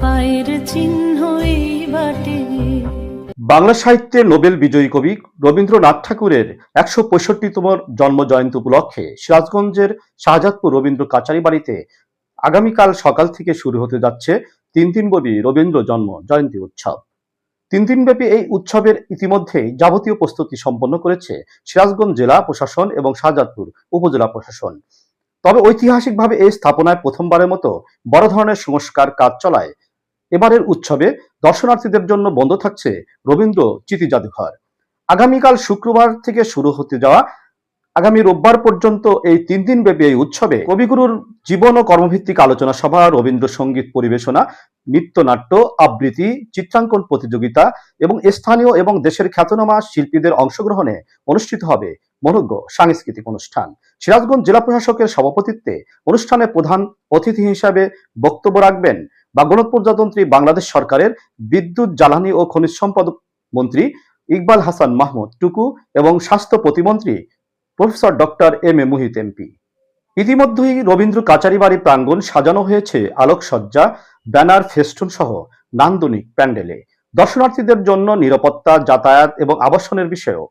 পায়ের চিহ্ন এই বাটে। বাংলা সাহিত্যে নোবেল বিজয়ী কবি রবীন্দ্রনাথ ঠাকুরের ১৬৫তম জন্ম জয়ন্তী উপলক্ষে সিরাজগঞ্জের শাহজাদপুর রবীন্দ্র কাচারী বাড়িতে আগামীকাল সকাল থেকে শুরু হতে যাচ্ছে ৩ দিনব্যাপী রবীন্দ্র জন্ম জয়ন্তী উৎসব। ৩ দিনব্যাপী এই উৎসবের ইতিমধ্যেই যাবতীয় প্রস্তুতি সম্পন্ন করেছে সিরাজগঞ্জ জেলা প্রশাসন এবং শাহজাদপুর উপজেলা প্রশাসন। তবে ঐতিহাসিকভাবে এই স্থাপনায় প্রথমবারের মতো বড় ধরনের সংস্কার কাজ চলায় এবারের উৎসবে দর্শনার্থীদের জন্য বন্ধ থাকছে রবীন্দ্র স্মৃতি জাদুঘর। আগামীকাল শুক্রবার থেকে শুরু হতে যাওয়া আগামী রোববার পর্যন্ত এই ৩ দিনব্যাপী এই উৎসবে কবিগুরুর জীবন ও কর্মভিত্তিক আলোচনা সভা, রবীন্দ্রসঙ্গীত পরিবেশনা, নৃত্যনাট্য, আবৃত্তি, চিত্রাঙ্কন প্রতিযোগিতা এবং স্থানীয় এবং দেশের খ্যাতনামা শিল্পীদের অংশগ্রহণে অনুষ্ঠিত হবে মনোজ্ঞ সাংস্কৃতিক অনুষ্ঠান। সিরাজগঞ্জ জেলা প্রশাসকের সভাপতিত্বে অনুষ্ঠানে প্রধান অতিথি হিসাবে বক্তব্য রাখবেন গণতন্ত্র প্রজাতন্ত্রী বাংলাদেশ সরকারের বিদ্যুৎ, জ্বালানি ও খনিজ সম্পদ মন্ত্রী ইকবাল হাসান মাহমুদ টুকু এবং স্বাস্থ্য প্রতিমন্ত্রী professor doctor M A Muhith MP. ইতিমধ্যেই রবীন্দ্র কাচারী বাড়ি প্রাঙ্গণ সাজানো হয়েছে আলোকসজ্জা, ব্যানার, ফেস্টুন সহ নান্দনিক প্যান্ডেলে। দর্শনার্থীদের জন্য নিরাপত্তা, যাতায়াত এবং আবাসনের বিষয়েও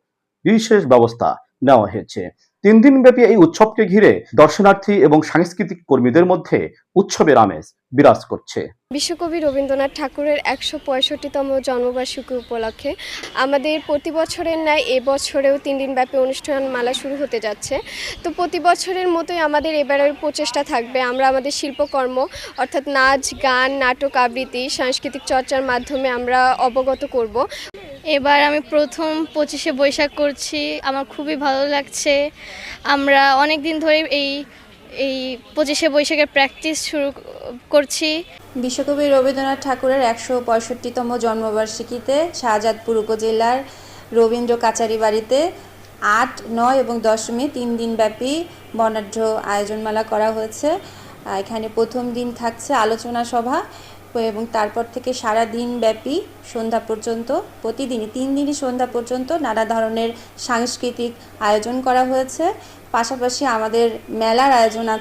বিশেষ ব্যবস্থা নেওয়া হয়েছে। ৩ দিনব্যাপী এই উৎসবকে ঘিরে দর্শনার্থী এবং সাংস্কৃতিক কর্মীদের মধ্যে উৎসবের আমেজ বিরাজ করছে। বিশ্বকবি রবীন্দ্রনাথ ঠাকুরের ১৬৫তম জন্মবার্ষিকী উপলক্ষে আমাদের প্রতি বছরের ন্যায় এবছরেও ৩ দিনব্যাপী অনুষ্ঠানমালা শুরু হতে যাচ্ছে। তো প্রতি বছরের মতোই আমাদের এবারের প্রচেষ্টা থাকবে আমরা আমাদের শিল্পকর্ম অর্থাৎ নাচ, গান, নাটক, আবৃত্তি, সাংস্কৃতিক চর্চার মাধ্যমে আমরা অবগত করব। এবার আমি প্রথম ২৫শে বৈশাখ করছি, আমার খুবই ভালো লাগছে। আমরা অনেক দিন ধরে এই ২৫শে বৈশাখের প্র্যাকটিস শুরু করছি। বিশ্বকবি রবীন্দ্রনাথ ঠাকুরের ১৬৫তম জন্মবার্ষিকীতে শাহজাদপুর উপজেলার রবীন্দ্র কাচারী বাড়িতে ৮, ৯ এবং ১০মী ৩ দিনব্যাপী বর্ণাঢ্য আয়োজনমালা করা হয়েছে। এখানে প্রথম দিন থাকছে আলোচনা সভা এবং তারপর থেকে সারা দিন ব্যাপী সন্ধ্যা পর্যন্ত প্রতিদিনই ৩ দিনই সন্ধ্যা পর্যন্ত নানা ধরনের সাংস্কৃতিক আয়োজন করা হয়েছে। পাশাপাশি আমাদের মেলার আয়োজন আছে।